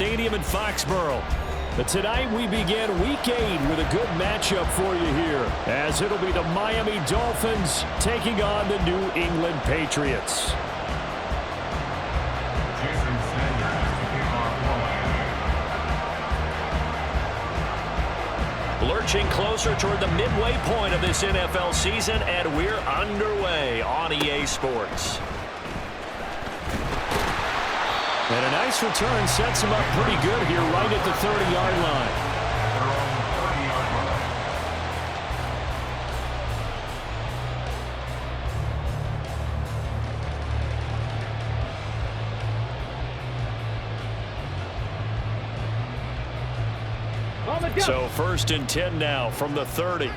Stadium in Foxborough. But tonight we begin Week 8 with a good matchup for you here, as it'll be the Miami Dolphins taking on the New England Patriots. Lurching closer toward the midway point of this NFL season, and we're underway on EA Sports. And a nice return sets him up pretty good here right at the 30-yard line. So 1st and 10 now from the 30.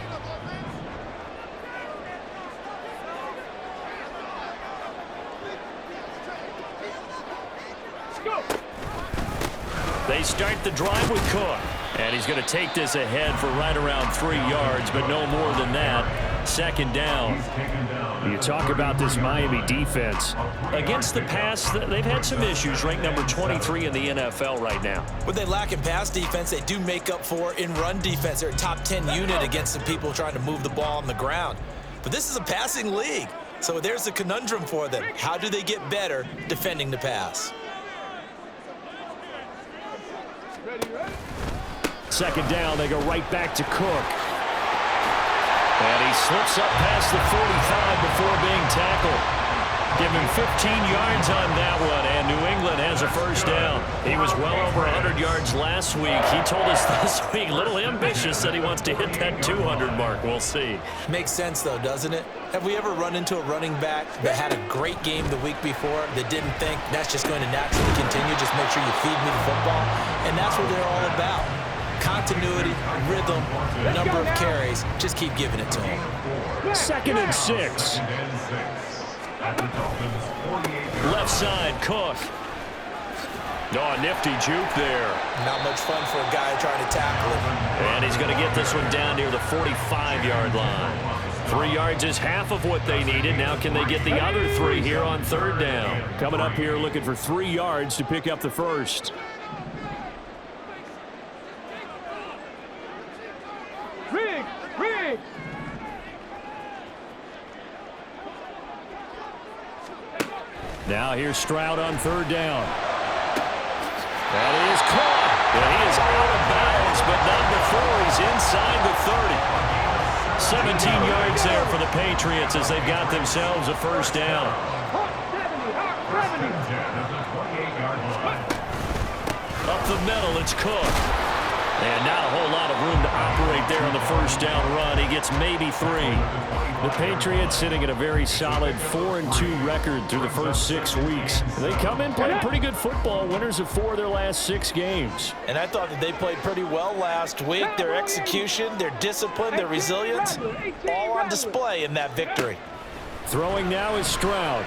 They start the drive with Cook. And he's going to take this ahead for right around 3 yards, but no more than that. 2nd down. You talk about this Miami defense. Against the pass, they've had some issues. Ranked number 23 in the NFL right now. What they lack in pass defense, they do make up for in run defense. They're a top 10 unit against some people trying to move the ball on the ground. But this is a passing league. So there's a conundrum for them. How do they get better defending the pass? 2nd down, they go right back to Cook. And he slips up past the 45 before being tackled. Give him 15 yards on that one, and New England has a 1st down. He was well over 100 yards last week. He told us this week, a little ambitious, that he wants to hit that 200 mark. We'll see. Makes sense, though, doesn't it? Have we ever run into a running back that had a great game the week before that didn't think that's just going to naturally continue? Just make sure you feed me the football. And that's what they're all about. Continuity, rhythm, number of carries. Just keep giving it to him. 2nd and 6. Left side, Cook. Oh, nifty juke there. Not much fun for a guy trying to tackle him. And he's going to get this one down near the 45-yard line. 3 yards is half of what they needed. Now can they get the other 3 here on 3rd down? Coming up here looking for 3 yards to pick up the 1st. Now here's Stroud on 3rd down. That is caught. And he is out of bounds, but not before he's inside the 30. 17 yards there for the Patriots as they've got themselves a 1st down. Up the middle, it's Cook. And not a whole lot of room to operate there on the 1st down run. He gets maybe 3. The Patriots sitting at a very solid 4-2 record through the first 6 weeks. They come in playing pretty good football, winners of 4 of their last 6 games. And I thought that they played pretty well last week. Their execution, their discipline, their resilience, all on display in that victory. Throwing now is Stroud.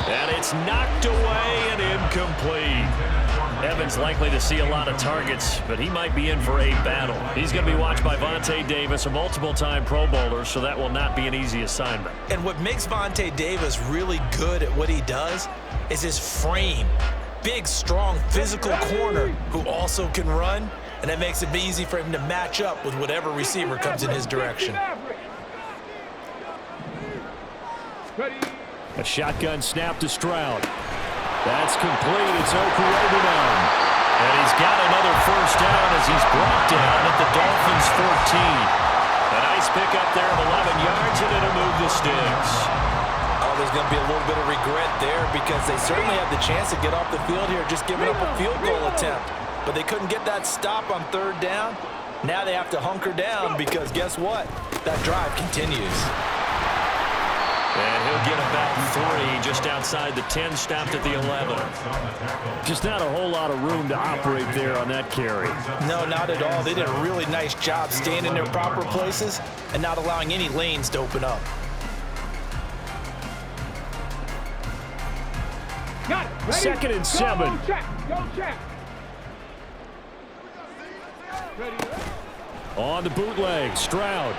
And it's knocked away and incomplete. Evans likely to see a lot of targets, but he might be in for a battle. He's going to be watched by Vontae Davis, a multiple-time Pro Bowler, so that will not be an easy assignment. And what makes Vontae Davis really good at what he does is his frame. Big, strong, physical corner who also can run, and that makes it easy for him to match up with whatever receiver comes in his direction. A shotgun snap to Stroud. That's complete. It's Okurobunan. And he's got another 1st down as he's brought down at the Dolphins 14. A nice pickup there of 11 yards, and it'll move the sticks. Oh, there's going to be a little bit of regret there because they certainly had the chance to get off the field here, just giving up a field goal attempt. But they couldn't get that stop on 3rd down. Now they have to hunker down because guess what? That drive continues. And he'll get about 3 just outside the 10, stopped at the 11. Just not a whole lot of room to operate there on that carry. No, not at all. They did a really nice job staying in their proper places and not allowing any lanes to open up. 2nd and 7. Go check. On the bootleg, Stroud.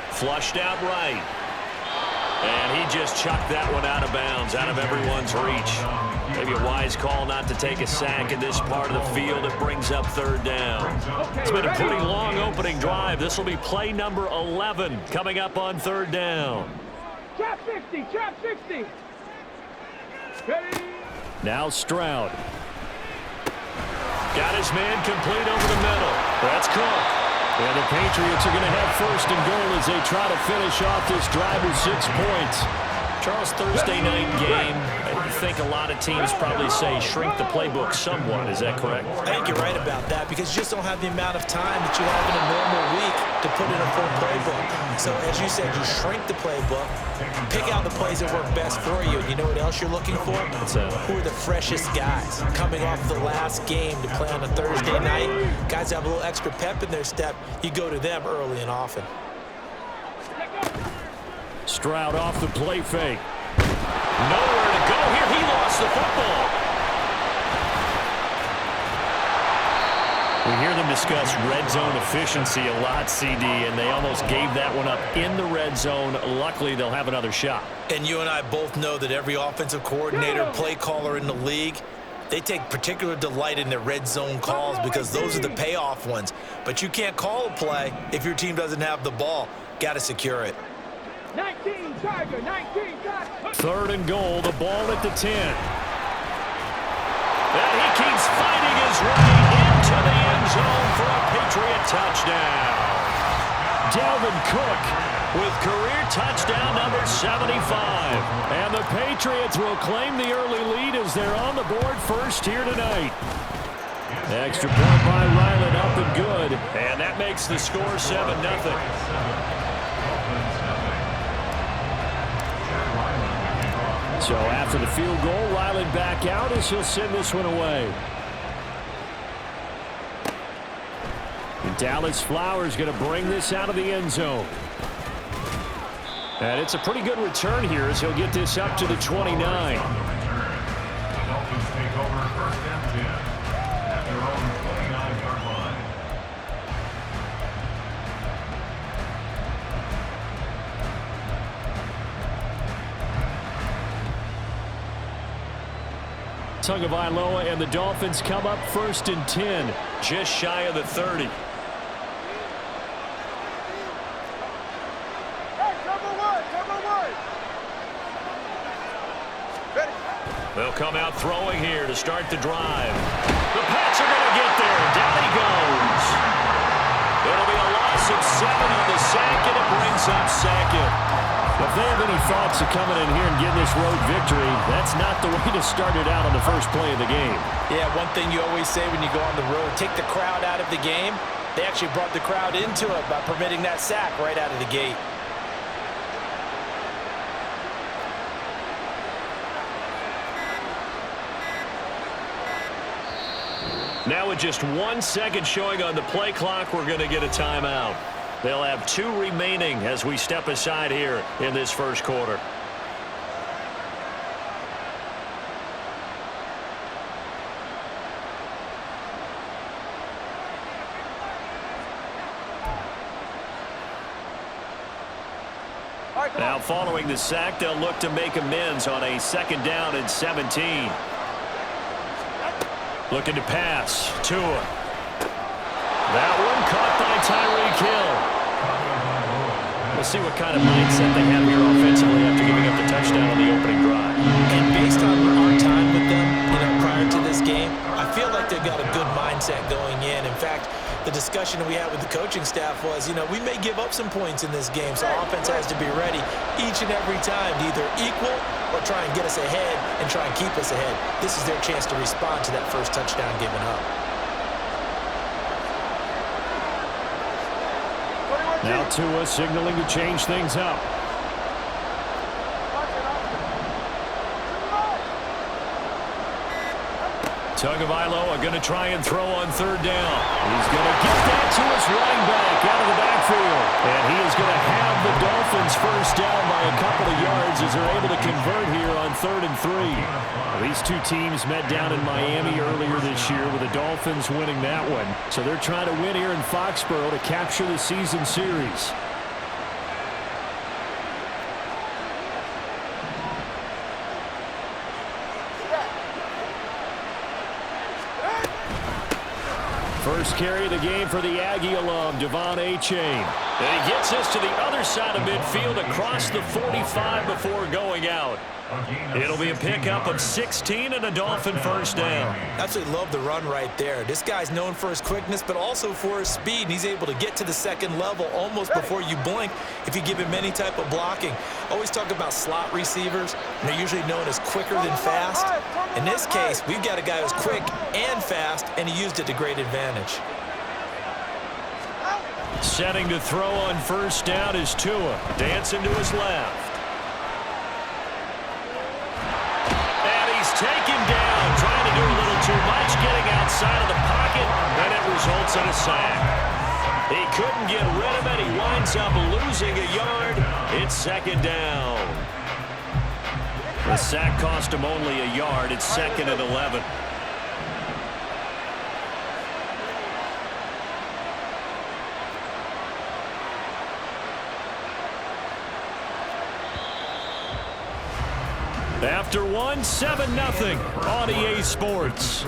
Flushed out right. And he just chucked that one out of bounds, out of everyone's reach. Maybe a wise call not to take a sack in this part of the field. It brings up third down. It's been a pretty long opening drive. This will be play number 11 coming up on third down. Trap 60, trap 60. Ready? Now Stroud. Got his man complete over the middle. That's Cook. And the Patriots are going to have first and goal as they try to finish off this drive with 6 points. Charles, Thursday night game, I think a lot of teams probably say shrink the playbook somewhat. Is that correct? I think you're right about that because you just don't have the amount of time that you have in a normal week to put in a full playbook. So as you said, you shrink the playbook, pick out the plays that work best for you. And you know what else you're looking for? Who are the freshest guys coming off the last game to play on a Thursday night? Guys have a little extra pep in their step. You go to them early and often. Stroud off the play fake. Nowhere to go here. He lost the football. We hear them discuss red zone efficiency a lot, CD, and they almost gave that one up in the red zone. Luckily, they'll have another shot. And you and I both know that every offensive coordinator, play caller in the league, they take particular delight in their red zone calls because those are the payoff ones. But you can't call a play if your team doesn't have the ball. Got to secure it. 19 Tiger, 19 Tiger. Third and goal, the ball at the 10. And he keeps fighting his way into the end zone for a Patriot touchdown. Dalvin Cook with career touchdown number 75. And the Patriots will claim the early lead as they're on the board first here tonight. Extra point by Ryland, up and good. And that makes the score 7-0. So after the field goal, Ryland back out as he'll send this one away. And Dallas Flowers going to bring this out of the end zone. And it's a pretty good return here as he'll get this up to the 29. Dolphins take over first and 10 at their own 29-yard line. Tagovailoa and the Dolphins come up first and 10, just shy of the 30. They'll come out throwing here to start the drive. The Pats are going to get there. Down he goes. It'll be a loss of 7 on the sack, and it brings up second. If they have any thoughts of coming in here and getting this road victory, that's not the way to start it out on the first play of the game. Yeah, one thing you always say when you go on the road, take the crowd out of the game. They actually brought the crowd into it by permitting that sack right out of the gate. Now with just 1 second showing on the play clock, we're going to get a timeout. They'll have 2 remaining as we step aside here in this first quarter. Now following the sack, they'll look to make amends on a 2nd down and 17. Looking to pass. Tua. That one caught by Tyreek Hill. We'll see what kind of mindset they have here offensively after giving up the touchdown on the opening drive. And based on our time with them, prior to this game, I feel like they've got a good mindset going in. In fact, the discussion that we had with the coaching staff was, we may give up some points in this game, so offense has to be ready each and every time to either equal or try and get us ahead and try and keep us ahead. This is their chance to respond to that first touchdown given up. Now Tua signaling to change things up. Tagovailoa going to try and throw on 3rd down. He's going to get that to his running back out of the backfield. And he is going to have the Dolphins first down by a couple of yards as they're able to convert here on 3rd and 3. These two teams met down in Miami earlier this year with the Dolphins winning that one. So they're trying to win here in Foxborough to capture the season series. First carry of the game for the Aggie alum, Devon Achane. And he gets us to the other side of midfield across the 45 before going out. It'll be a pickup of 16 and a Dolphin first down. Absolutely love the run right there. This guy's known for his quickness, but also for his speed. And he's able to get to the second level almost before you blink if you give him any type of blocking. Always talk about slot receivers, and they're usually known as quicker than fast. In this case, we've got a guy who's quick and fast, and he used it to great advantage. Setting to throw on first down is Tua. Dancing to his left. Taken down, trying to do a little too much, getting outside of the pocket, and it results in a sack. He couldn't get rid of it. He winds up losing a yard. It's second down. The sack cost him only a yard. It's second and 11. After one, 7-0 on EA Sports.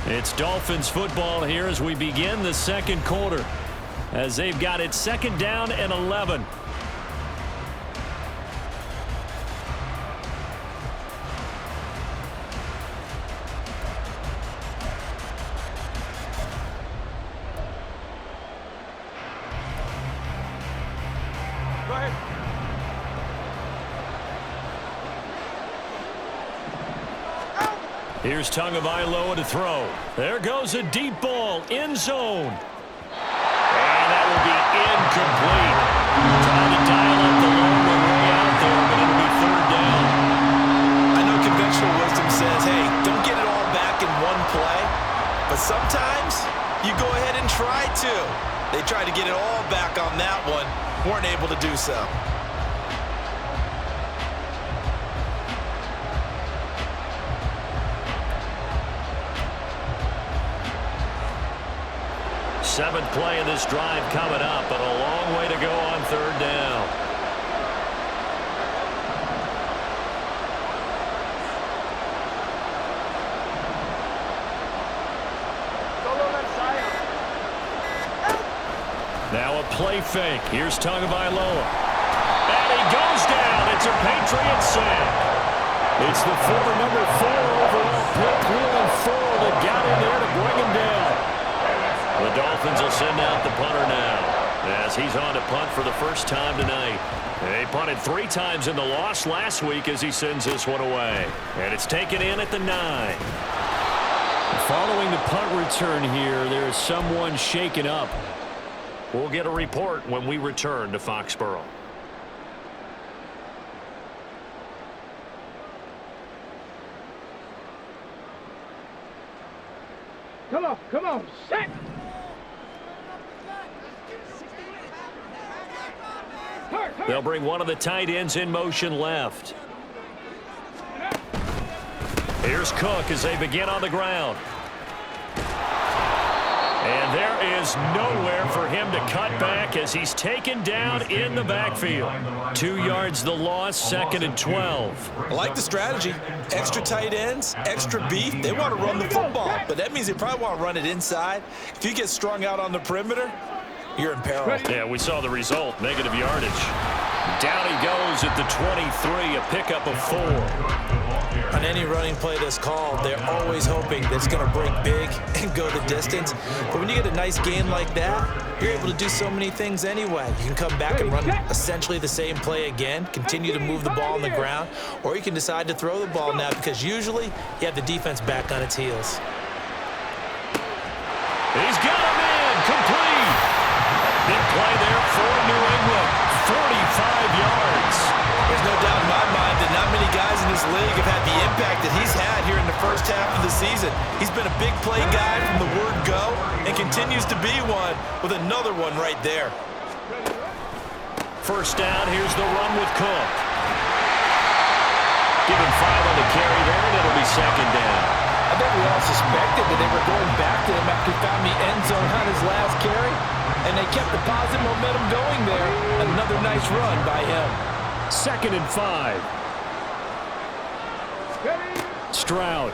It's Dolphins football here as we begin the second quarter, as they've got it second down and 11. Here's Tagovailoa to throw. There goes a deep ball, end zone. And that will be incomplete. Trying to dial up the longer way out there, but it'll be third down. I know conventional wisdom says, hey, don't get it all back in one play. But sometimes you go ahead and try to. They tried to get it all back on that one. Weren't able to do so. Seventh play of this drive coming up, but a long way to go on third down. Now a play fake. Here's Tagovailoa. And he goes down. It's a Patriot sack. It's the former number 4 overall pick, Cleveland Ford, that got in there to bring him down. The Dolphins will send out the punter now, as he's on to punt for the first time tonight. They punted 3 times in the loss last week as he sends this one away. And it's taken in at the 9. Following the punt return here, there is someone shaken up. We'll get a report when we return to Foxborough. Come on, set! They'll bring one of the tight ends in motion left. Here's Cook as they begin on the ground. And there is nowhere for him to cut back as he's taken down in the backfield. 2 yards the loss, second and 12. I like the strategy. Extra tight ends, extra beef. They want to run the football, but that means they probably want to run it inside. If you get strung out on the perimeter, you're in peril. Yeah, we saw the result, negative yardage. Down he goes at the 23, a pickup of 4. On any running play that's called, they're always hoping that it's going to break big and go the distance. But when you get a nice gain like that, you're able to do so many things anyway. You can come back and run essentially the same play again, continue to move the ball on the ground, or you can decide to throw the ball now because usually you have the defense back on its heels. He's got him in, complete. Big play there for New England, 45 yards. There's no doubt in my mind that not many guys in this league have had the impact that he's had here in the first half of the season. He's been a big play guy from the word go and continues to be one with another one right there. First down, here's the run with Cook. Give him 5 on the carry there, and it'll be second down. I think we all suspected that they were going back to him after he found the end zone on his last carry, and they kept the positive momentum going there. Another nice run by him. Second and 5. Stroud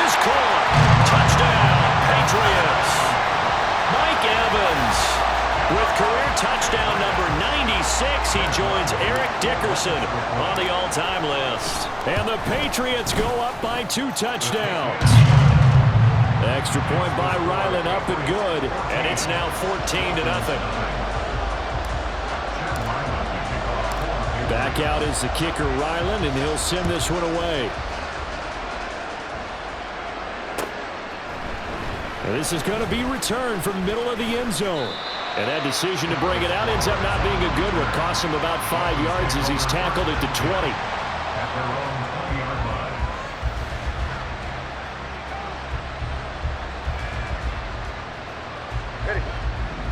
is caught. Touchdown, Patriots. Mike Evans with career touchdown number 96. He joins Eric Dickerson on the all-time list. And the Patriots go up by 2 touchdowns. Extra point by Ryland, up and good. And it's now 14-0. Back out is the kicker, Ryland, and he'll send this one away. And this is going to be returned from the middle of the end zone. And that decision to bring it out ends up not being a good one. Costs him about 5 yards as he's tackled at the 20. At their own 20-yard line.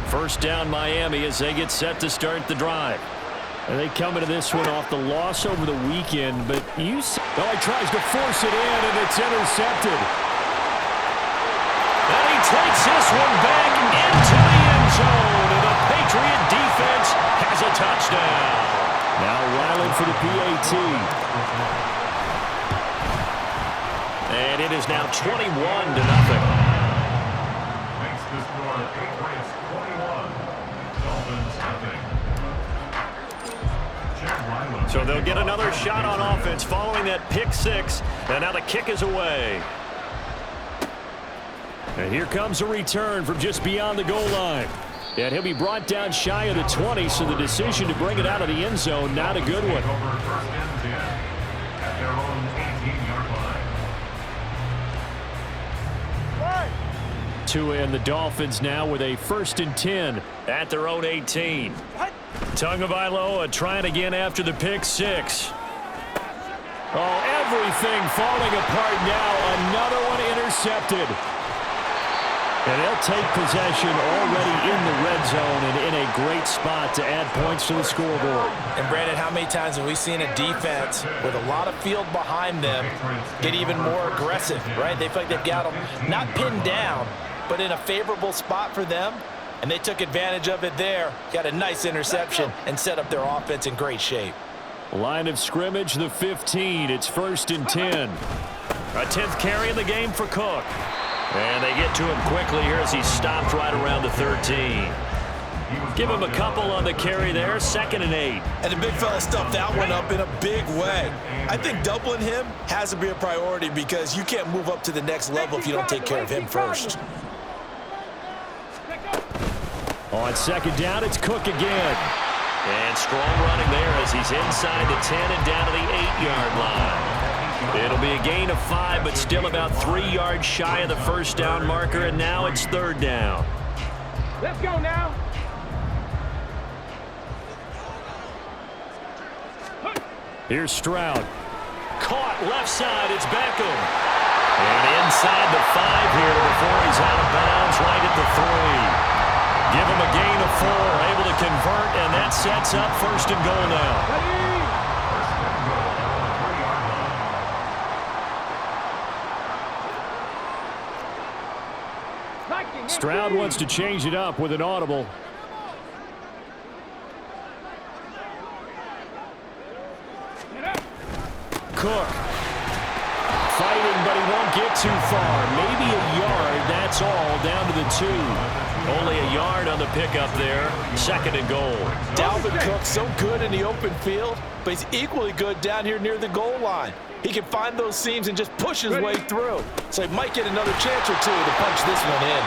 First down, Miami, as they get set to start the drive. And they come into this one off the loss over the weekend, but he tries to force it in, and it's intercepted. And he takes this one back into the end zone, and the Patriot defense has a touchdown. Now Ryland for the PAT. And it is now 21-0. Makes the score Patriots 21, Dolphins nothing. So they'll get another shot on offense following that pick 6. And now the kick is away. And here comes a return from just beyond the goal line. And he'll be brought down shy of the 20, so the decision to bring it out of the end zone, not a good one. Over first and 10 at their own 18-yard line. To end the Dolphins now with a 1st and 10 at their own 18. Tagovailoa trying again after the pick 6. Oh, everything falling apart now. Another one intercepted. And they'll take possession already in the red zone and in a great spot to add points to the scoreboard. And Brandon, how many times have we seen a defense with a lot of field behind them get even more aggressive, right? They feel like they've got them not pinned down, but in a favorable spot for them. And they took advantage of it there, got a nice interception, and set up their offense in great shape. Line of scrimmage, the 15. It's 1st and 10. A 10th carry in the game for Cook. And they get to him quickly here as he stopped right around the 13. Give him a couple on the carry there, 2nd and 8. And the big fella stuffed that one up in a big way. I think doubling him has to be a priority because you can't move up to the next level if you don't take care of him first. On 2nd down, it's Cook again. And strong running there as he's inside the 10 and down to the 8-yard line. It'll be a gain of 5, but still about 3 yards shy of the 1st down marker, and now it's 3rd down. Let's go now. Here's Stroud. Caught left side, it's Beckham. And inside the 5 here before he's out of bounds right at the 3. Give him a gain of 4, able to convert, and that sets up 1st and goal now. Stroud wants to change it up with an audible. Cook. Fighting, but he won't get too far. Maybe a yard, that's all, down to the 2. Only a yard on the pickup there. 2nd and goal. Dalvin Cook so good in the open field, but he's equally good down here near the goal line. He can find those seams and just push his way through. So he might get another chance or 2 to punch this one in.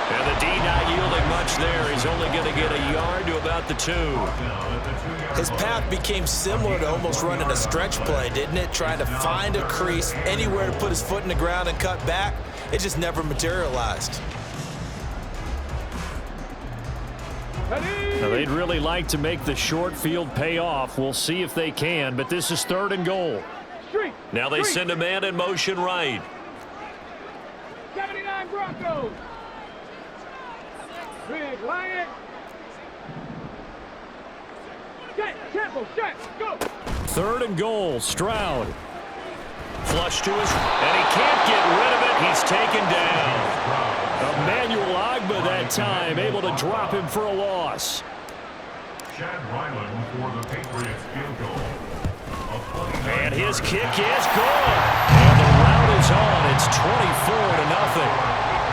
And the D not yielding much there. He's only going to get a yard to about the 2. His path became similar to almost running a stretch play, didn't it? Trying to find a crease, anywhere to put his foot in the ground and cut back. It just never materialized. Now they'd really like to make the short field pay off. We'll see if they can, but this is 3rd and goal. Now they send a man in motion right. 79 Broncos. Big Lion. Set, tempo, set, go. 3rd and goal, Stroud. Flush to his, and he can't get rid of it. He's taken down. Emmanuel Ogbah that time, able to drop him for a loss. Chad Ryland for the Patriots field goal. And his kick is good. And the route is moves on. It's 24-0.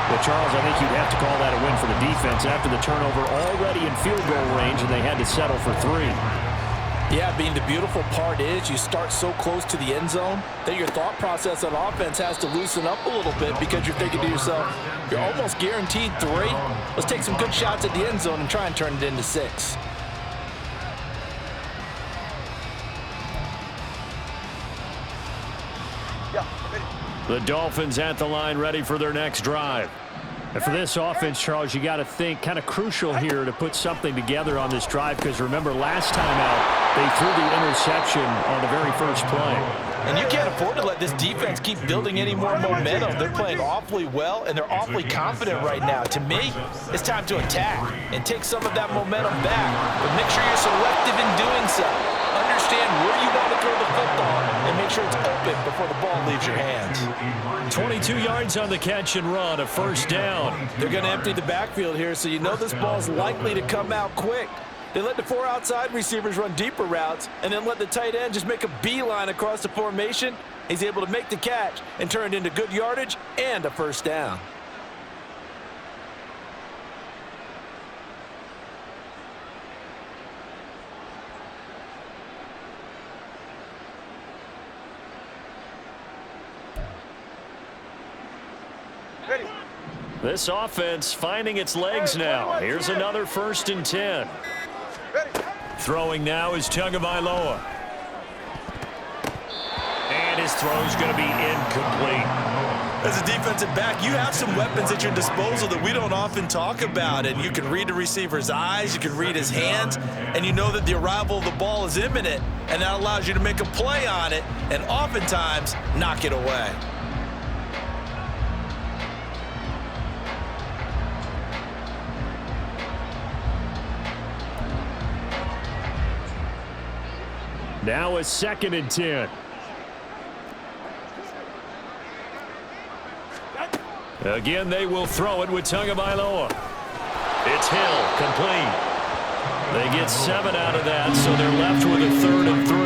Well, Charles, I think you'd have to call that a win for the defense after the turnover already in field goal range, and they had to settle for 3. Yeah, Bean, the beautiful part is you start so close to the end zone that your thought process on offense has to loosen up a little bit because you're thinking to yourself, you're almost guaranteed 3. Let's take some good shots at the end zone and try and turn it into 6. The Dolphins at the line ready for their next drive. And for this offense, Charles, you got to think kind of crucial here to put something together on this drive because remember last time out they threw the interception on the very first play. And you can't afford to let this defense keep building any more momentum. They're playing awfully well, and they're awfully confident right now. To me, it's time to attack and take some of that momentum back. But make sure you're selective in doing so. Understand where you want to throw the football and make sure it's open before the ball leaves your hands. 22 yards on the catch and run, a first down. They're going to empty the backfield here, so you know this ball's likely to come out quick. They let the 4 outside receivers run deeper routes and then let the tight end just make a beeline across the formation. He's able to make the catch and turn it into good yardage and a first down. This offense finding its legs now. Here's another 1st and 10. Throwing now is Tagovailoa. And his throw's going to be incomplete. As a defensive back, you have some weapons at your disposal that we don't often talk about. And you can read the receiver's eyes, you can read his hands, and you know that the arrival of the ball is imminent. And that allows you to make a play on it and oftentimes knock it away. Now a 2nd and 10. Again, they will throw it with Tagovailoa. It's Hill, complete. They get 7 out of that, so they're left with a 3rd and 3.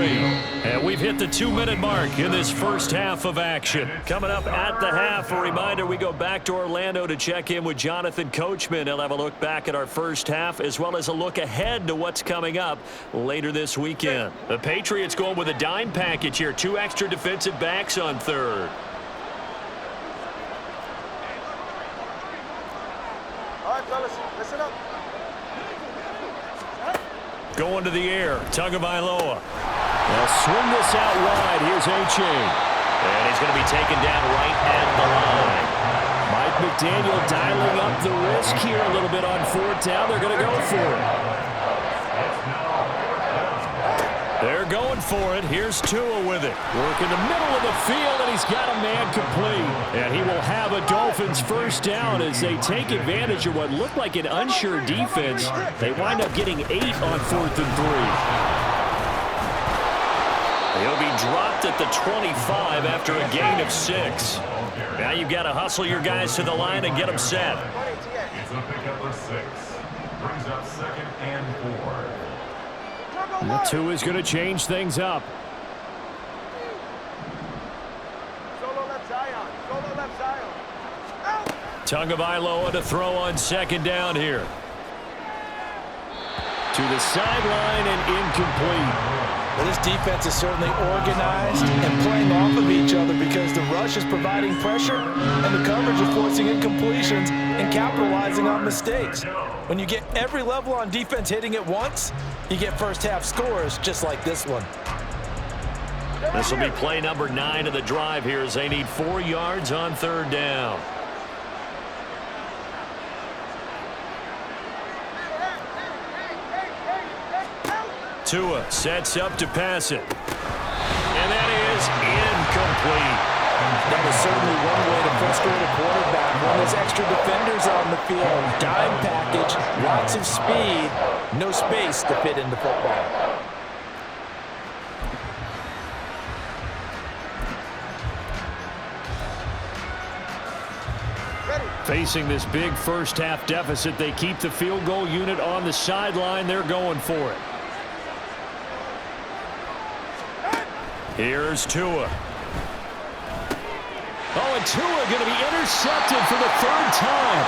And we've hit the 2-minute mark in this first half of action. Coming up at the half, a reminder, we go back to Orlando to check in with Jonathan Coachman. He'll have a look back at our first half as well as a look ahead to what's coming up later this weekend. The Patriots going with a dime package here. 2 extra defensive backs on 3rd. All right, fellas, listen up. Going to the air, Tagovailoa. They'll swing this out wide. Here's A-Chain. And he's going to be taken down right at the line. Mike McDaniel dialing up the risk here a little bit on 4th down. They're going to go for it. They're going for it. Here's Tua with it. Work in the middle of the field, and he's got a man complete. And he will have a Dolphins first down as they take advantage of what looked like an unsure defense. They wind up getting 8 on 4th and 3. He'll be dropped at the 25 after a gain of 6. Now you've got to hustle your guys to the line and get them set. It's a pickup of 6. Brings up 2nd and 4. The 2 is going to change things up. Solo left Zion. Solo left Zion. Out. Tagovailoa to throw on 2nd down here. To the sideline and incomplete. Well, this defense is certainly organized and playing off of each other because the rush is providing pressure and the coverage is forcing incompletions and capitalizing on mistakes. When you get every level on defense hitting at once, you get first half scores just like this one. This will be play number 9 of the drive here as they need 4 yards on 3rd down. Tua sets up to pass it. And that is incomplete. That was certainly one way to frustrate a quarterback. When there's extra defenders on the field, dime package, lots of speed, no space to fit into football. Facing this big first half deficit, they keep the field goal unit on the sideline. They're going for it. Here's Tua. Oh, and Tua going to be intercepted for the third time.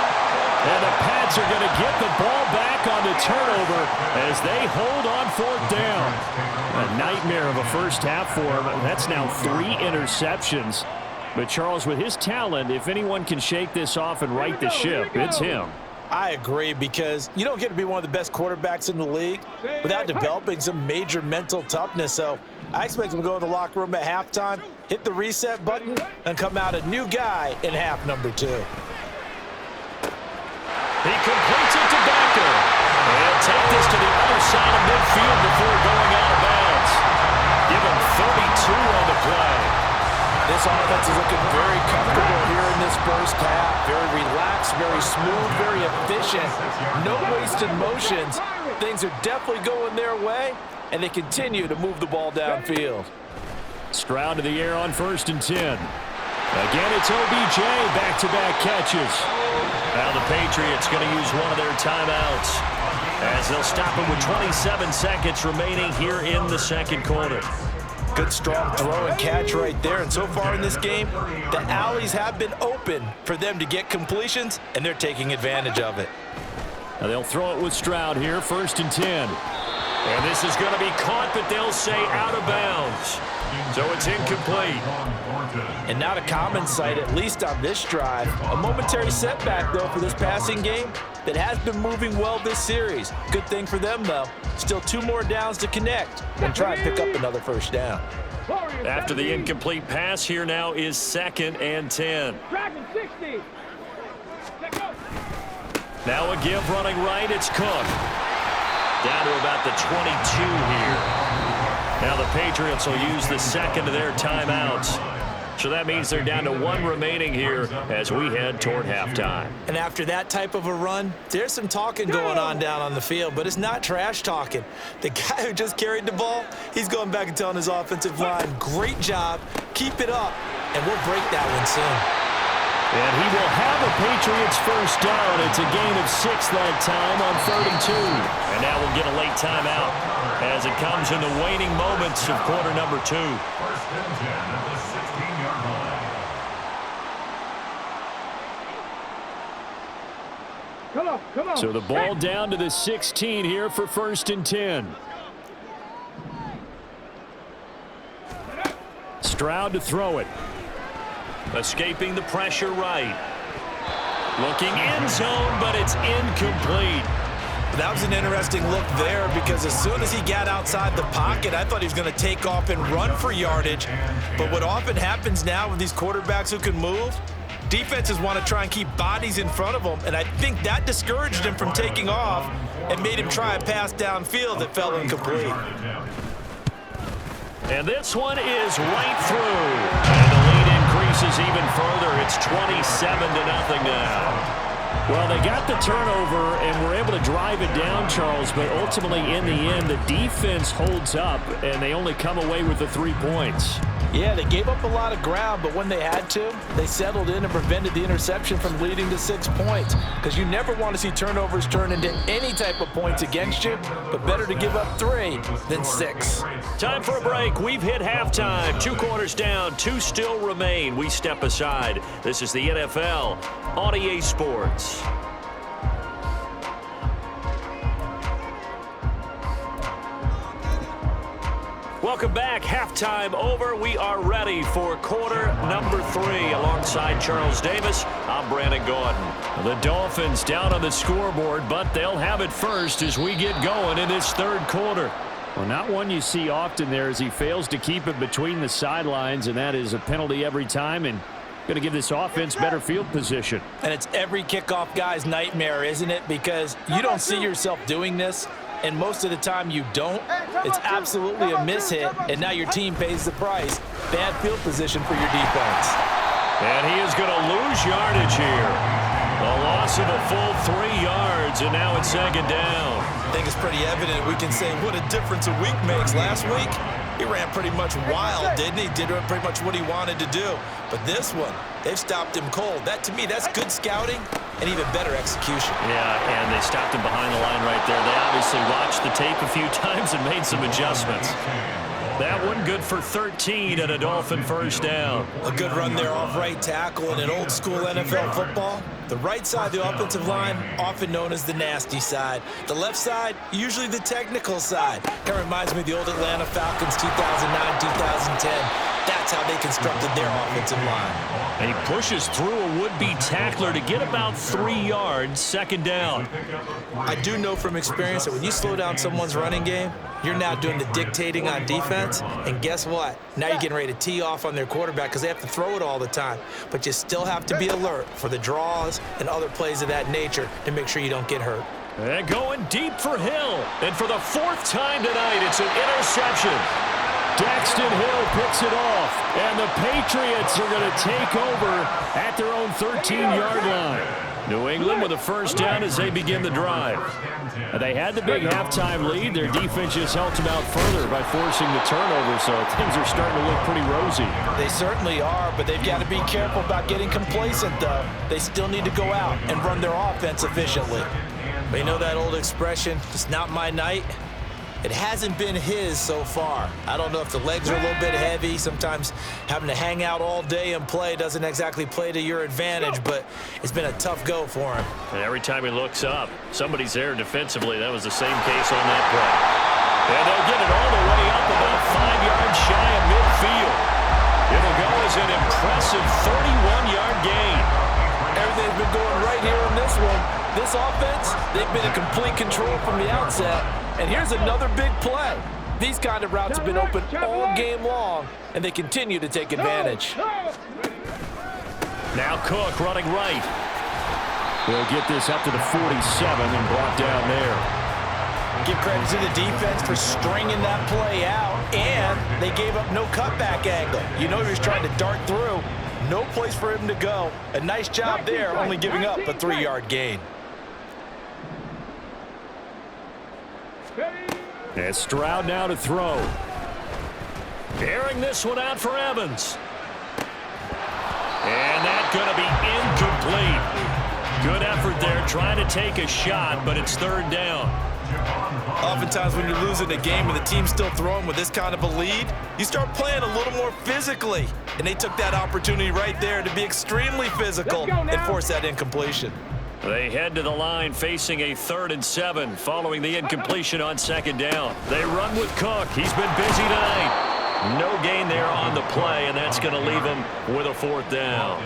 And the Pats are going to get the ball back on the turnover as they hold on fourth down. A nightmare of a first half for him. That's now 3 interceptions. But Charles, with his talent, if anyone can shake this off and right the ship, it's him. I agree, because you don't get to be one of the best quarterbacks in the league without developing some major mental toughness. So I expect him to go to the locker room at halftime, hit the reset button, and come out a new guy in half number 2. He completes it to Becker. He'll take this to the other side of midfield before going out of bounds. Give him 32 on the play. This offense is looking very comfortable here in this first half. Very relaxed, very smooth, very efficient. No wasted motions. Things are definitely going their way, and they continue to move the ball downfield. Stroud to the air on 1st and 10. Again, it's OBJ, back-to-back catches. Now the Patriots going to use one of their timeouts as they'll stop it with 27 seconds remaining here in the second quarter. Good strong throw and catch right there. And so far in this game, the alleys have been open for them to get completions, and they're taking advantage of it. Now they'll throw it with Stroud here, 1st and 10. And this is going to be caught, but they'll say out of bounds. So it's incomplete. And not a common sight, at least on this drive. A momentary setback, though, for this passing game that has been moving well this series. Good thing for them, though. Still 2 more downs to connect and try and pick up another first down. After the incomplete pass, here now is 2nd and 10. Now a give running right. It's Cook. Down to about the 22 here. Now the Patriots will use the second of their timeouts. So that means they're down to 1 remaining here as we head toward halftime. And after that type of a run, there's some talking going on down on the field, but it's not trash talking. The guy who just carried the ball, he's going back and telling his offensive line, great job, keep it up, and we'll break that one soon. And he will have a Patriots first down. It's a gain of 6 that time on 3rd and 2. And now we'll get a late timeout as it comes in the waning moments of quarter number 2. 1st and 10 at the 16-yard line. Come on. So the ball down to the 16 here for 1st and 10. Stroud to throw it. Escaping the pressure right. Looking end zone, but it's incomplete. That was an interesting look there, because as soon as he got outside the pocket, I thought he was going to take off and run for yardage. But what often happens now with these quarterbacks who can move, defenses want to try and keep bodies in front of them, and I think that discouraged him from taking off and made him try a pass downfield that fell incomplete. And this one is right through. And the lead increases even further. It's 27-0 now. Well, they got the turnover and were able to drive it down, Charles, but ultimately in the end, the defense holds up, and they only come away with the 3 points. Yeah, they gave up a lot of ground, but when they had to, they settled in and prevented the interception from leading to 6 points. Because you never want to see turnovers turn into any type of points against you, but better to give up 3 than 6. Time for a break. We've hit halftime. 2 quarters down, 2 still remain. We step aside. This is the NFL on EA Sports. Welcome back. Halftime over. We are ready for quarter number 3. Alongside Charles Davis, I'm Brandon Gordon. The Dolphins down on the scoreboard, but they'll have it first as we get going in this third quarter. Well, not one you see often there as he fails to keep it between the sidelines, and that is a penalty every time, and going to give this offense better field position. And it's every kickoff guy's nightmare, isn't it? Because you don't see yourself doing this, and most of the time you don't. It's absolutely a mishit, and now your team pays the price. Bad field position for your defense. And he is going to lose yardage here. A loss of a full 3 yards, and now it's 2nd down. I think it's pretty evident. We can say what a difference a week makes. Last week, he ran pretty much wild, didn't he? Did pretty much what he wanted to do. But this one, they've stopped him cold. That, to me, that's good scouting and even better execution. Yeah, and they stopped him behind the line right there. They obviously watched the tape a few times and made some adjustments. That one good for 13 and a Dolphin first down. A good run there off right tackle in an old school NFL football. The right side of the offensive line, often known as the nasty side. The left side, usually the technical side. Kind of reminds me of the old Atlanta Falcons 2009, 2010. That's how they constructed their offensive line. And he pushes through a would-be tackler to get about 3 yards, second down. I do know from experience that when you slow down someone's running game, you're now doing the dictating on defense. And guess what? Now you're getting ready to tee off on their quarterback because they have to throw it all the time. But you still have to be alert for the draws and other plays of that nature to make sure you don't get hurt. And going deep for Hill. And for the 4th time tonight, it's an interception. Daxton Hill picks it off, and the Patriots are going to take over at their own 13-yard line. New England with a first down as they begin the drive. They had the big halftime lead. Their defense just helped them out further by forcing the turnover, so things are starting to look pretty rosy. They certainly are, but they've got to be careful about getting complacent, though. They still need to go out and run their offense efficiently. But you know that old expression, it's not my night? It hasn't been his so far. I don't know if the legs are a little bit heavy. Sometimes having to hang out all day and play doesn't exactly play to your advantage, but it's been a tough go for him. And every time he looks up, somebody's there defensively. That was the same case on that play. And they'll get it all the way up about 5 yards shy of midfield. It'll go as an impressive 31-yard gain. Everything's been going right here in this one. This offense, they've been in complete control from the outset. And here's another big play. These kind of routes have been open all game long, and they continue to take advantage. Now Cook running right. We'll get this up to the 47 and brought down there. Give credit to the defense for stringing that play out, and they gave up no cutback angle. You know he was trying to dart through. No place for him to go. A nice job there, only giving up a 3-yard gain. And Stroud now to throw. Airing this one out for Evans. And that's going to be incomplete. Good effort there, trying to take a shot, but it's 3rd down. Oftentimes when you're losing a game and the team's still throwing with this kind of a lead, you start playing a little more physically. And they took that opportunity right there to be extremely physical and force that incompletion. They head to the line facing a 3rd and 7 following the incompletion on 2nd down. They run with Cook. He's been busy tonight. No gain there on the play, and that's going to leave him with a 4th down.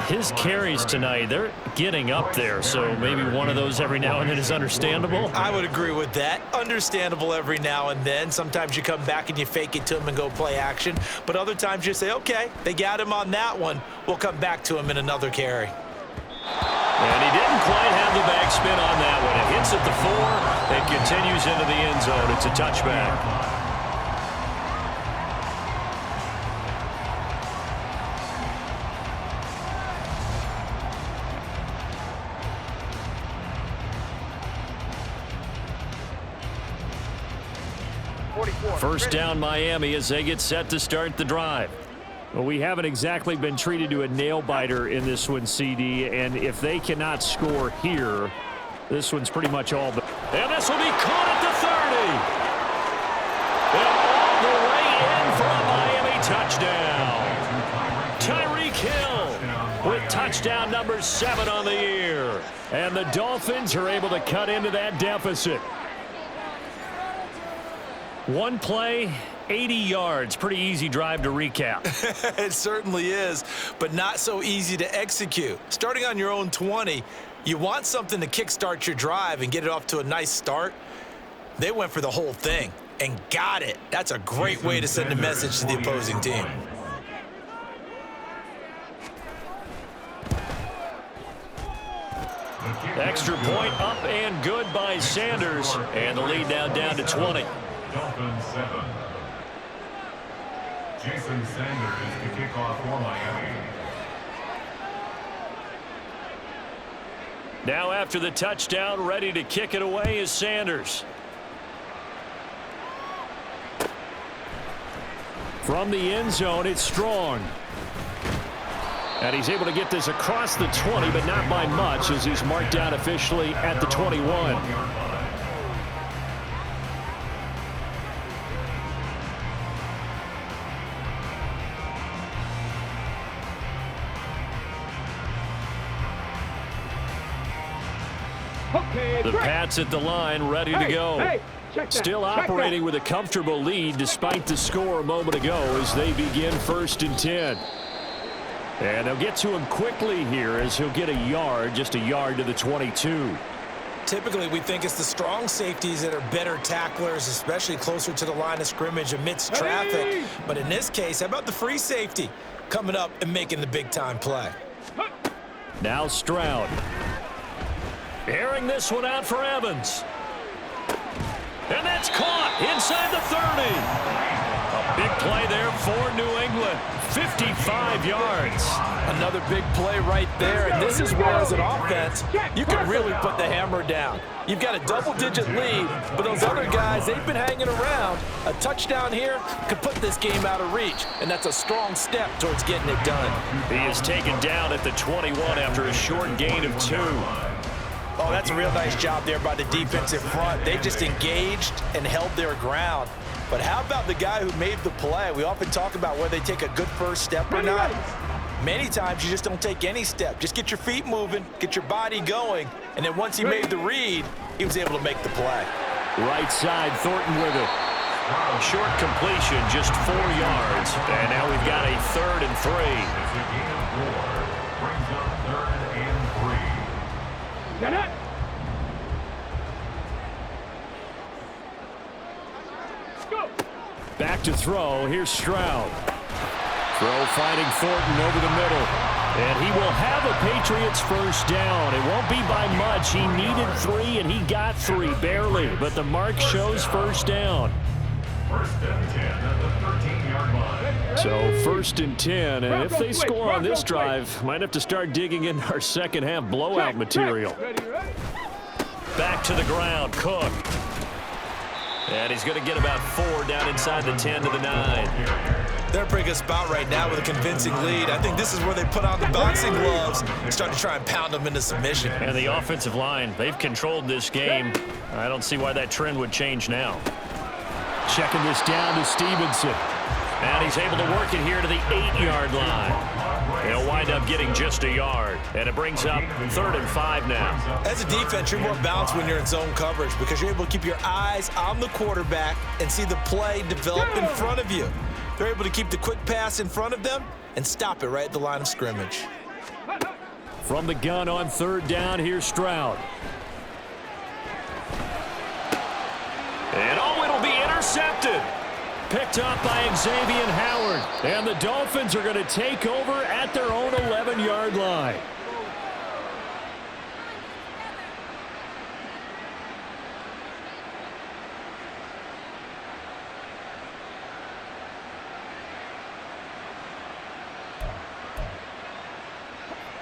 His carries tonight, they're getting up there, so maybe one of those every now and then is understandable. I would agree with that. Understandable every now and then. Sometimes you come back and you fake it to him and go play action. But other times you say, okay, they got him on that one. We'll come back to him in another carry. And he didn't quite have the backspin on that one. It hits at the 4 and continues into the end zone. It's a touchback. First down Miami as they get set to start the drive. Well, we haven't exactly been treated to a nail-biter in this one, CD, and if they cannot score here, this one's pretty much all but. And this will be caught at the 30. And all the way in for a Miami touchdown. Tyreek Hill with touchdown number 7 on the year. And the Dolphins are able to cut into that deficit. One play, 80 yards. Pretty easy drive to recap. It certainly is, but not so easy to execute. Starting on your own 20, you want something to kickstart your drive and get it off to a nice start. They went for the whole thing and got it. That's a great way to send a message to the opposing team. Extra point up and good by Sanders. And the lead now down to 20. Dolphins 7. Jason Sanders to kick off for Miami. Now after the touchdown, ready to kick it away is Sanders. From the end zone, it's Strong. And he's able to get this across the 20, but not by much as he's marked down officially at the 21. The Pats at the line, ready to go. Still operating with a comfortable lead despite the score a moment ago as they begin 1st and 10. And they'll get to him quickly here as he'll get a yard, just a yard to the 22. Typically, we think it's the strong safeties that are better tacklers, especially closer to the line of scrimmage amidst traffic. But in this case, how about the free safety coming up and making the big-time play? Now Stroud. Airing this one out for Evans. And that's caught inside the 30. A big play there for New England. 55 yards. Another big play right there, and this is where, as an offense, you can really put the hammer down. You've got a double-digit lead, but those other guys, they've been hanging around. A touchdown here could put this game out of reach, and that's a strong step towards getting it done. He is taken down at the 21 after a short gain of 2. Oh, that's a real nice job there by the defensive front. They just engaged and held their ground. But how about the guy who made the play? We often talk about whether they take a good first step or not. Many times you just don't take any step. Just get your feet moving, get your body going, and then once he made the read, he was able to make the play. Right side, Thornton with it. Short completion, just 4 yards. And now we've got a 3rd and 3. It's a gain of 4. Brings up 3rd and 3. Get it! Back to throw. Here's Stroud. Throw finding Thornton over the middle. And he will have a Patriots first down. It won't be by much. He needed 3, and he got 3, barely. But the mark shows first down. 1st and 10 at the 13-yard line. So 1st and 10. And if they score on this drive, might have to start digging in our second half blowout material. Back to the ground. Cook. And he's going to get about 4 down inside the 10 to the 9. They're in a pretty good spot right now with a convincing lead. I think this is where they put on the boxing gloves and start to try and pound them into submission. And the offensive line, they've controlled this game. I don't see why that trend would change now. Checking this down to Stevenson. And he's able to work it here to the 8-yard line. He'll wind up getting just a yard. And it brings up 3rd and 5 now. As a defense, you're more balanced when you're in zone coverage because you're able to keep your eyes on the quarterback and see the play develop in front of you. They're able to keep the quick pass in front of them and stop it right at the line of scrimmage. From the gun on 3rd down, here's Stroud. And oh, it'll be intercepted. Picked up by Xavier Howard. And the Dolphins are going to take over at their own 11-yard line.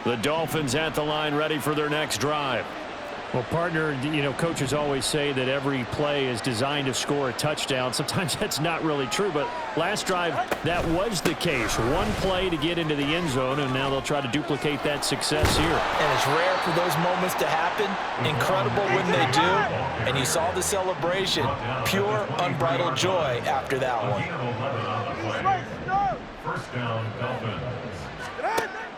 The Dolphins at the line, ready for their next drive. Well, partner, you know, coaches always say that every play is designed to score a touchdown. Sometimes that's not really true, but last drive, that was the case. One play to get into the end zone, and now they'll try to duplicate that success here. And it's rare for those moments to happen. Incredible when they do. And you saw the celebration. Pure, unbridled joy after that one. 1st down, Dolphins.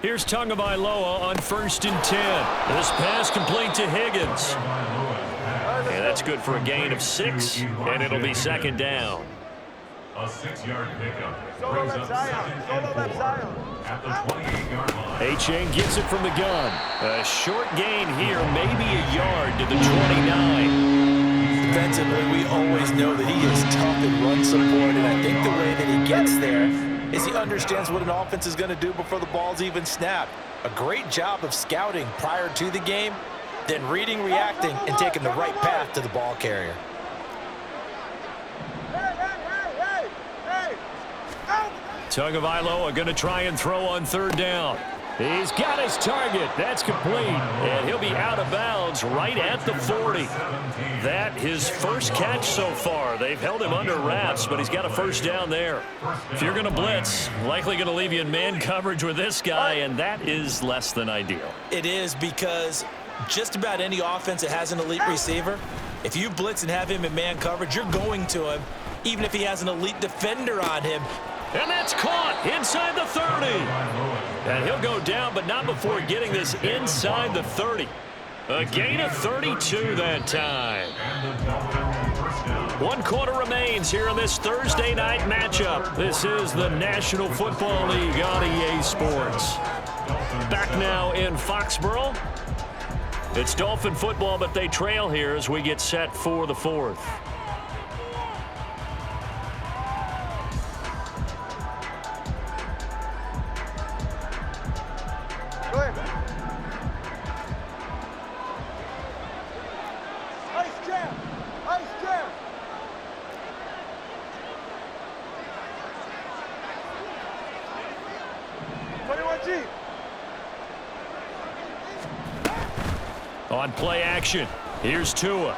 Here's Tagovailoa on 1st and 10. This pass complete to Higgins. And that's good for a gain of 6, and it'll be 2nd down. A 6-yard pickup. Solo Brings left up Zion. 2nd Solo and left 4 Zion. at the 28-yard line. Achane gets it from the gun. A short gain here, maybe a yard to the 29. Defensively, we always know that he is tough in run support, and I think the way that he gets there is he understands what an offense is going to do before the ball's even snapped. A great job of scouting prior to the game, then reading, reacting, and taking the right path to the ball carrier. Tagovailoa going to try and throw on 3rd down. He's got his target. That's complete. And he'll be out of bounds right at the 40. That his first catch so far. They've held him under wraps, but he's got a first down there. If you're going to blitz, likely going to leave you in man coverage with this guy, and that is less than ideal. It is, because just about any offense that has an elite receiver, if you blitz and have him in man coverage, you're going to him, even if he has an elite defender on him. And that's caught inside the 30. And he'll go down, but not before getting this inside the 30. A gain of 32 that time. 1 quarter remains here in this Thursday night matchup. This is the National Football League on EA Sports. Back now in Foxborough. It's Dolphin football, but they trail here as we get set for the 4th. Go ahead. Ice jam! Ice jam! G. On play action, here's Tua.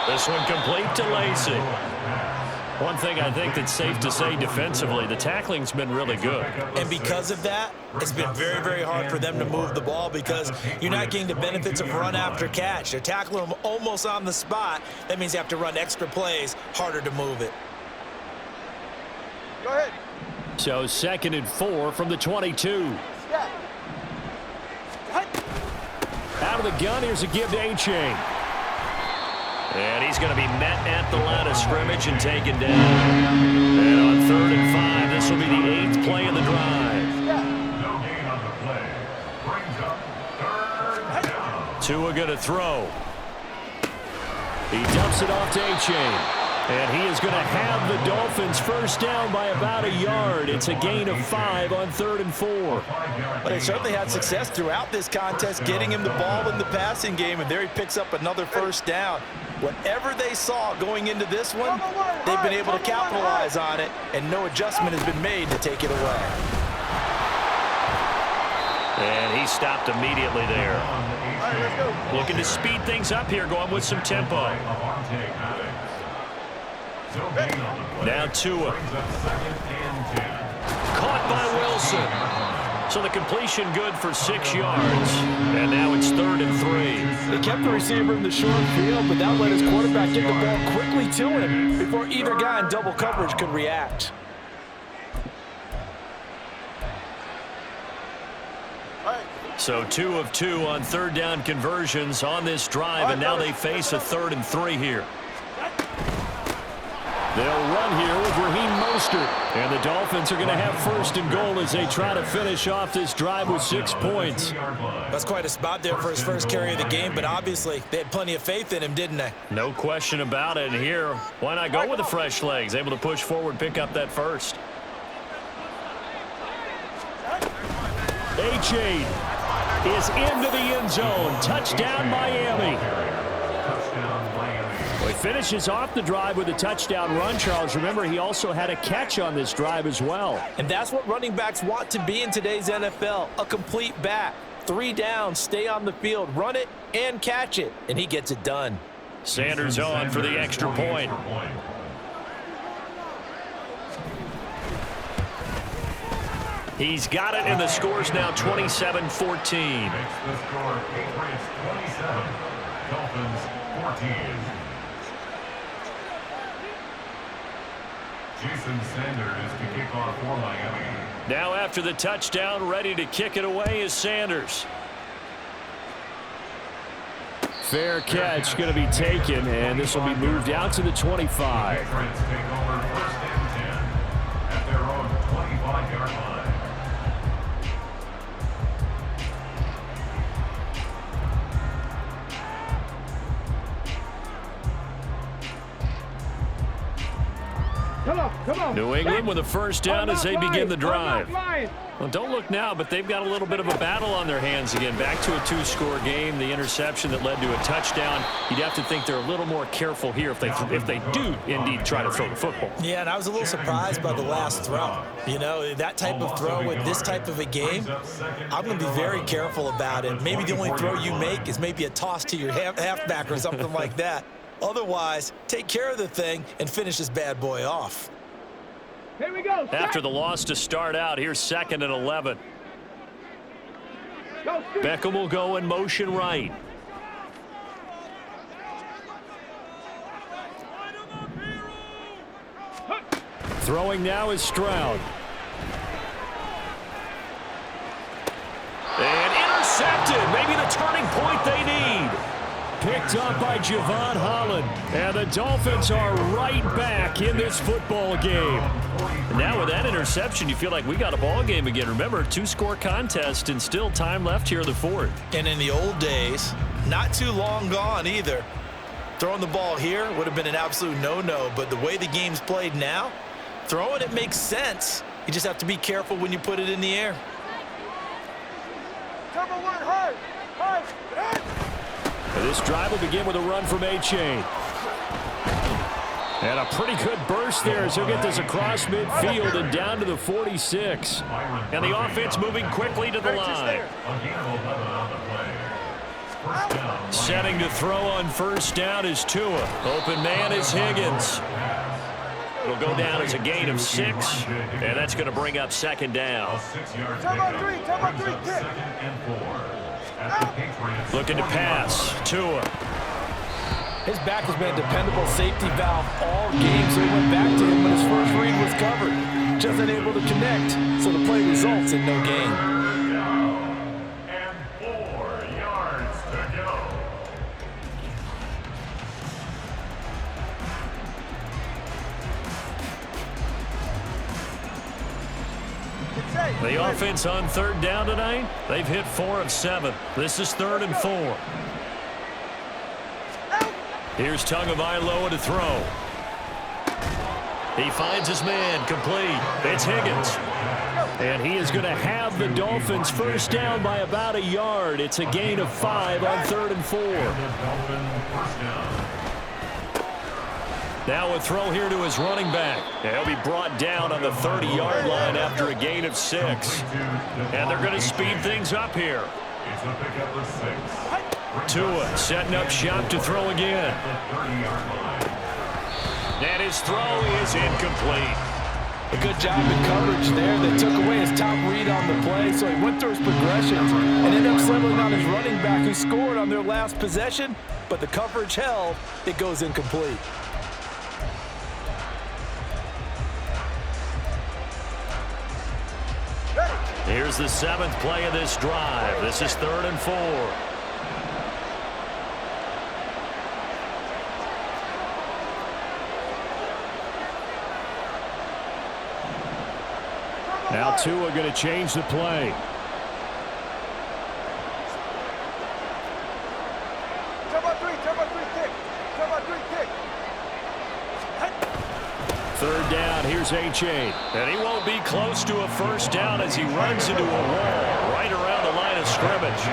This one complete to Lacey. One thing I think that's safe to say defensively, the tackling's been really good. And because of that, it's been very, very hard for them to move the ball because you're not getting the benefits of run after catch. They're tackling them almost on the spot. That means you have to run extra plays, harder to move it. Go ahead. So 2nd and 4 from the 22. Yeah. Out of the gun, here's a give to A-Chain. And he's going to be met at the line of scrimmage and taken down. And on 3rd and 5, this will be the 8th play of the drive. No gain on the play. Brings up 3rd down. Tua going to throw. He dumps it off to A-Chain. And he is going to have the Dolphins first down by about a yard. It's a gain of 5 on 3rd and 4. But they certainly had success throughout this contest, getting him the ball in the passing game, and there he picks up another first down. Whatever they saw going into this one, they've been able to capitalize on it, and no adjustment has been made to take it away. And he stopped immediately there. All right, let's go. Looking to speed things up here, going with some tempo. Now Tua. Caught by Wilson. So the completion good for 6 yards. And now it's 3rd and 3. They kept the receiver in the short field, but that let his quarterback get the ball quickly to him before either guy in double coverage could react. So 2 of 2 on 3rd down conversions on this drive, and now they face a 3rd and 3 here. They'll run here with Raheem Mostert. And the Dolphins are going to have 1st and goal as they try to finish off this drive with 6 points. That's quite a spot there for his first carry of the game, but obviously they had plenty of faith in him, didn't they? No question about it. And here, why not go with the fresh legs? Able to push forward, pick up that first. A-Chain is into the end zone. Touchdown, Miami. Well, he finishes off the drive with a touchdown run, Charles. Remember, he also had a catch on this drive as well. And that's what running backs want to be in today's NFL, a complete back. 3 downs, stay on the field, run it, and catch it. And he gets it done. Sanders on for the extra point. He's got it, and the score's now 27-14. Makes the score Patriots 27, Dolphins 14. Jason Sanders to kick off for Miami. Now after the touchdown, ready to kick it away is Sanders. Fair catch going to be taken, and this will be moved out to the 25. Patriots take over 1st and 10 at their own 25-yard line. Come on. New England with a first down as they begin the drive. Well, don't look now, but they've got a little bit of a battle on their hands again. Back to a 2-score game. The interception that led to a touchdown. You'd have to think they're a little more careful here if they do indeed try to throw the football. Yeah, and I was a little surprised by the last throw. You know, that type of throw in this type of a game, I'm going to be very careful about it. Maybe the only throw you make is maybe a toss to your halfback or something like that. Otherwise, take care of the thing and finish this bad boy off. Here we go. After the loss to start out, here's 2nd and 11. Beckham will go in motion right. Throwing now is Stroud. And intercepted. Maybe the turning point they need. Picked up by Javon Holland. And the Dolphins are right back in this football game. And now with that interception, you feel like we got a ball game again. Remember, 2-score contest and still time left here in the fourth. And in the old days, not too long gone either, throwing the ball here would have been an absolute no-no. But the way the game's played now, throwing it makes sense. You just have to be careful when you put it in the air. Cover one, hard, hard, hard. And this drive will begin with a run from A-Chain. And a pretty good burst there as he'll get this across midfield and down to the 46. And the offense moving quickly to the line. Setting to throw on first down is Tua. Open man is Higgins. It'll go down as a gain of 6, and that's going to bring up second down. Top three, kick. Looking to pass. Tua. His back has been a dependable safety valve all game, so he went back to him when his first read was covered. Just unable to connect, so the play results in no gain. And 4 yards to go. The offense on third down tonight, they've hit 4 of 7. This is 3rd and 4. Here's Tagovailoa to throw. He finds his man, complete. It's Higgins. And he is going to have the Dolphins first down by about a yard. It's a gain of 5 on 3rd and 4. Now a throw here to his running back. He'll be brought down on the 30-yard line after a gain of 6. And they're going to speed things up here. It's a pickup of 6. Tua setting up shop to throw again. And his throw is incomplete. A good job in coverage there. They took away his top read on the play, so he went through his progressions and ended up settling on his running back who scored on their last possession, but the coverage held. It goes incomplete. Here's the 7th play of this drive. This is 3rd and 4. Now Tua going to change the play. Kick. 3rd down, here's A-Chain. And he won't be close to a first down as he runs into a wall right around the line of scrimmage.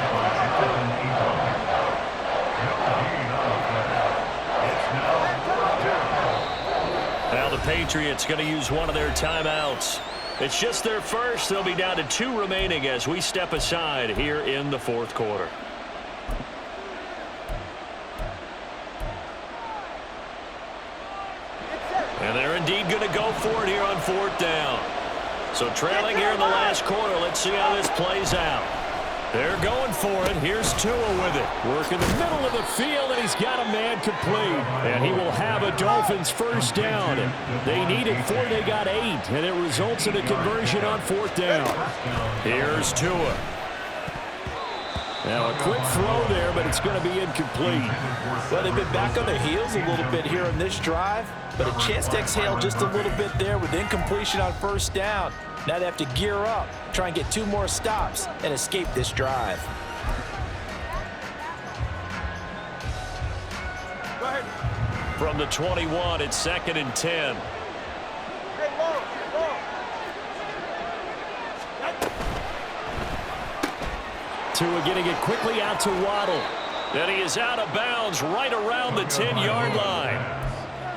Now the Patriots going to use one of their timeouts. It's just their first. They'll be down to 2 remaining as we step aside here in the 4th quarter. And they're indeed going to go for it here on 4th down. So trailing here in the last quarter. Let's see how this plays out. They're going for it. Here's Tua with it. Work in the middle of the field, and he's got a man complete. And he will have a Dolphins first down. They needed 4, they got 8, and it results in a conversion on 4th down. Here's Tua. Now a quick throw there, but it's going to be incomplete. Well, they've been back on their heels a little bit here on this drive, but a chance to exhale just a little bit there with incompletion on first down. Now they have to gear up, try and get 2 more stops, and escape this drive. From the 21, it's 2nd and 10. Tua getting it quickly out to Waddle. And he is out of bounds right around the 10-yard line.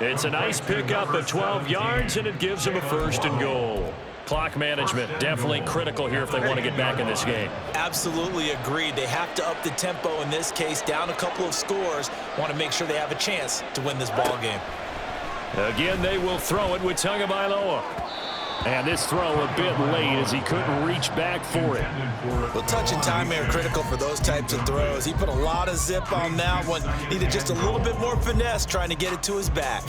It's a nice pickup of 12 yards, and it gives him a 1st and goal. Clock management definitely critical here if they want to get back in this game. Absolutely agreed. They have to up the tempo in this case, down a couple of scores. Want to make sure they have a chance to win this ball game. Again, they will throw it with Tagovailoa. And this throw a bit late as he couldn't reach back for it. Well, touch and time are critical for those types of throws. He put a lot of zip on that one. Needed just a little bit more finesse trying to get it to his back.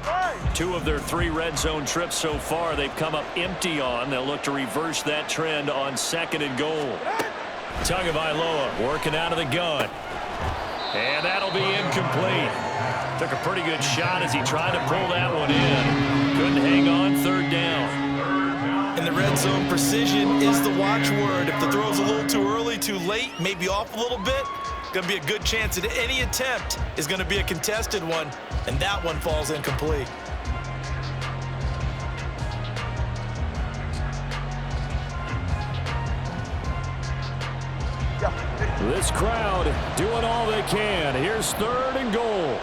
Right. 2 of their 3 red zone trips so far they've come up empty on. They'll look to reverse that trend on 2nd and goal. Tagovailoa working out of the gun. And that'll be incomplete. Took a pretty good shot as he tried to pull that one in. Couldn't hang on, 3rd down. And the red zone precision is the watchword. If the throw's a little too early, too late, maybe off a little bit, going to be a good chance that any attempt is going to be a contested one, and that one falls incomplete. This crowd doing all they can. Here's 3rd and goal.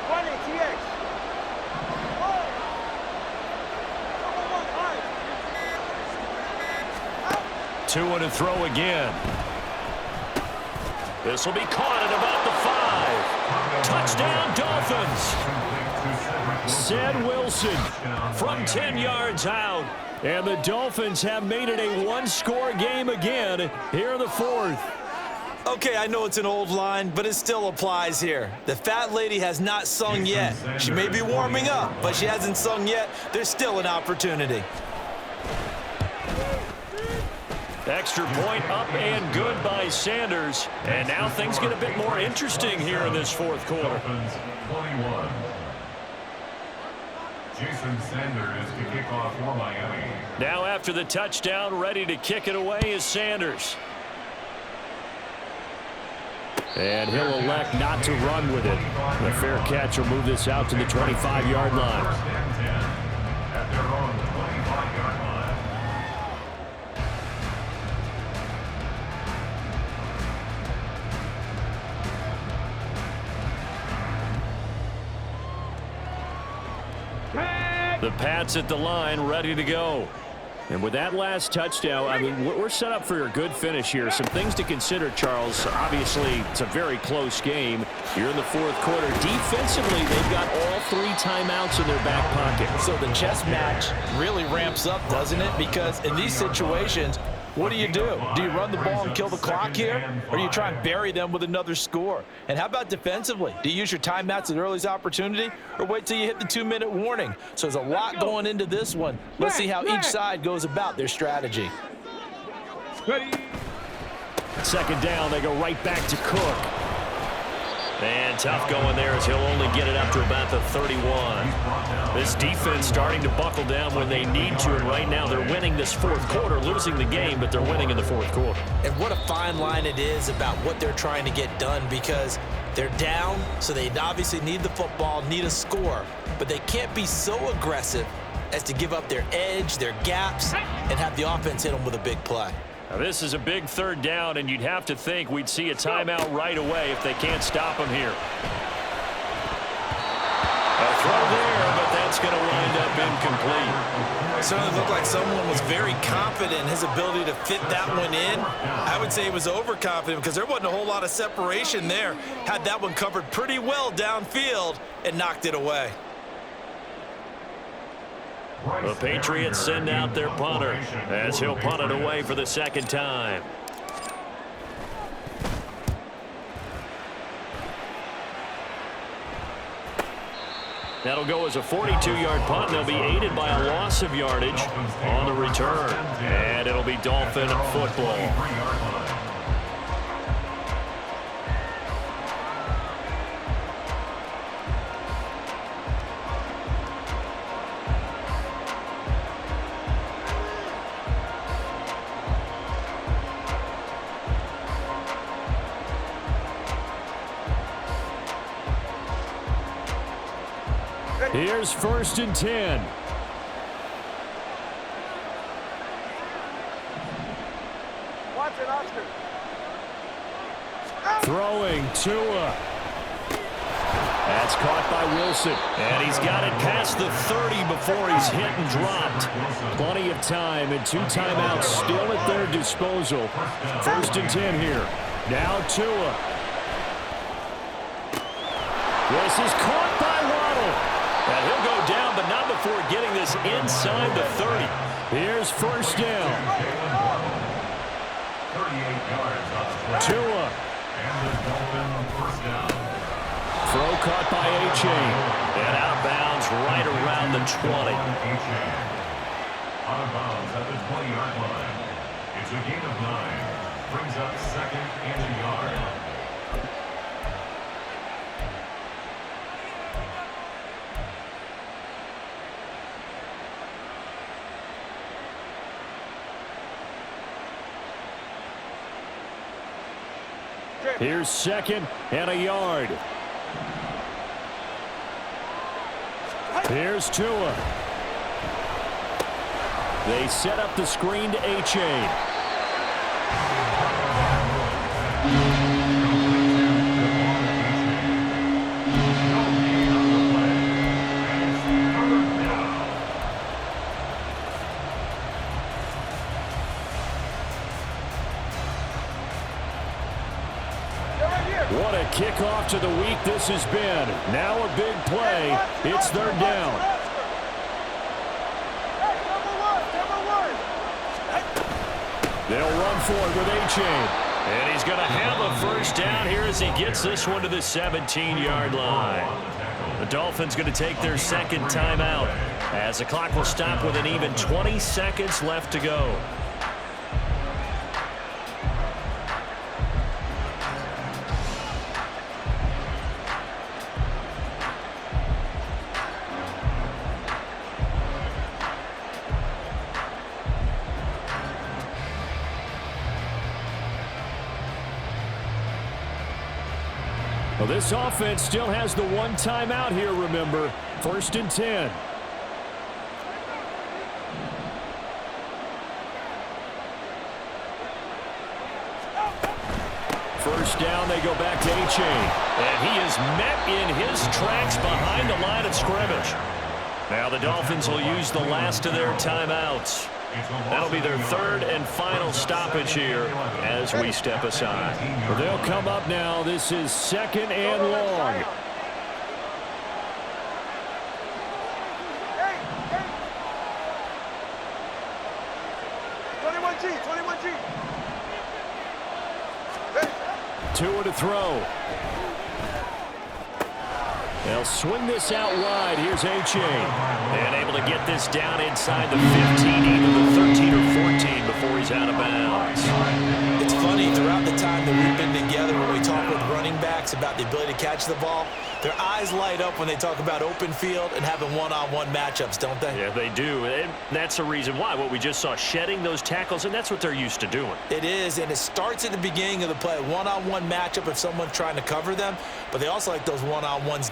20 TX. 2 and a throw again. This will be caught at about the 5. Touchdown, Dolphins. Ced Wilson from 10 yards out. And the Dolphins have made it a 1-score game again here in the 4th. Okay, I know it's an old line, but it still applies here. The fat lady has not sung yet. She may be warming up, but she hasn't sung yet. There's still an opportunity. Extra point up and good by Sanders. And now things get a bit more interesting here in this 4th quarter. Dolphins 21. Jason Sanders to kick off for Miami. Now after the touchdown, ready to kick it away is Sanders. And he'll elect not to run with it. The fair catch will move this out to the 25-yard line. At their own 25-yard line. The Pats at the line, ready to go. And with that last touchdown, I mean, we're set up for a good finish here. Some things to consider, Charles. Obviously, it's a very close game. You're in the 4th quarter. Defensively, they've got all 3 timeouts in their back pocket. So the chess match really ramps up, doesn't it? Because in these situations, what do? Do you run the ball and kill the clock here? Or do you try and bury them with another score? And how about defensively? Do you use your timeouts at earliest opportunity or wait till you hit the 2-minute warning? So there's a lot going into this one. Let's see how each side goes about their strategy. 2nd down, they go right back to Cook. And tough going there as he'll only get it up to about the 31. This defense starting to buckle down when they need to, and right now they're winning this 4th quarter, losing the game, but they're winning in the 4th quarter. And what a fine line it is about what they're trying to get done, because they're down, so they obviously need the football, need a score, but they can't be so aggressive as to give up their edge, their gaps, and have the offense hit them with a big play. Now this is a big 3rd down, and you'd have to think we'd see a timeout right away if they can't stop them here. A throw there, but that's going to wind up incomplete. It certainly looked like someone was very confident in his ability to fit that one in. I would say he was overconfident because there wasn't a whole lot of separation there. Had that one covered pretty well downfield and knocked it away. The Patriots send out their punter as he'll punt it away for the 2nd time. That'll go as a 42-yard punt. They'll be aided by a loss of yardage on the return. And it'll be Dolphin football. Here's 1st and 10. Watch it, Oscar. Throwing Tua. That's caught by Wilson. And he's got it past the 30 before he's hit and dropped. Plenty of time and 2 timeouts still at their disposal. 1st and 10 here. Now Tua. This is caught by Waddle. And he'll go down, but not before getting this inside the 30. Here's 1st down. 38 yards on the play. Tua. And the Dolphin 1st down. Throw caught by A-Chain. And out the 20. Out of bounds at the 20-yard line. It's a gain of 9. Brings up second and a yard. Here's second and a yard. Here's Tua. They set up the screen to A-Chain. What a kickoff to the week this has been. Now a big play. It's third down. They'll run for it with A-Chain. And he's going to have a first down here as he gets this one to the 17-yard line. The Dolphins going to take their second timeout as the clock will stop with an even 20 seconds left to go. Well, this offense still has the one timeout here, remember. 1st and 10. First down, they go back to A-Chain. And he is met in his tracks behind the line of scrimmage. Now the Dolphins will use the last of their timeouts. That'll be their third and final stoppage here as we step aside. Well, they'll come up now. This is second and long. Tua to throw. They'll swing this out wide. Here's A-Chain. And able to get this down inside the 15, either the 13 or 14 before he's out of bounds. It's funny, throughout the time that we've been together, when we talk with running backs about the ability to catch the ball, their eyes light up when they talk about open field and having one-on-one matchups, don't they? Yeah, they do. And that's the reason why. What we just saw, shedding those tackles, and that's what they're used to doing. It is, and it starts at the beginning of the play. One-on-one matchup if someone's trying to cover them, but they also like those one-on-ones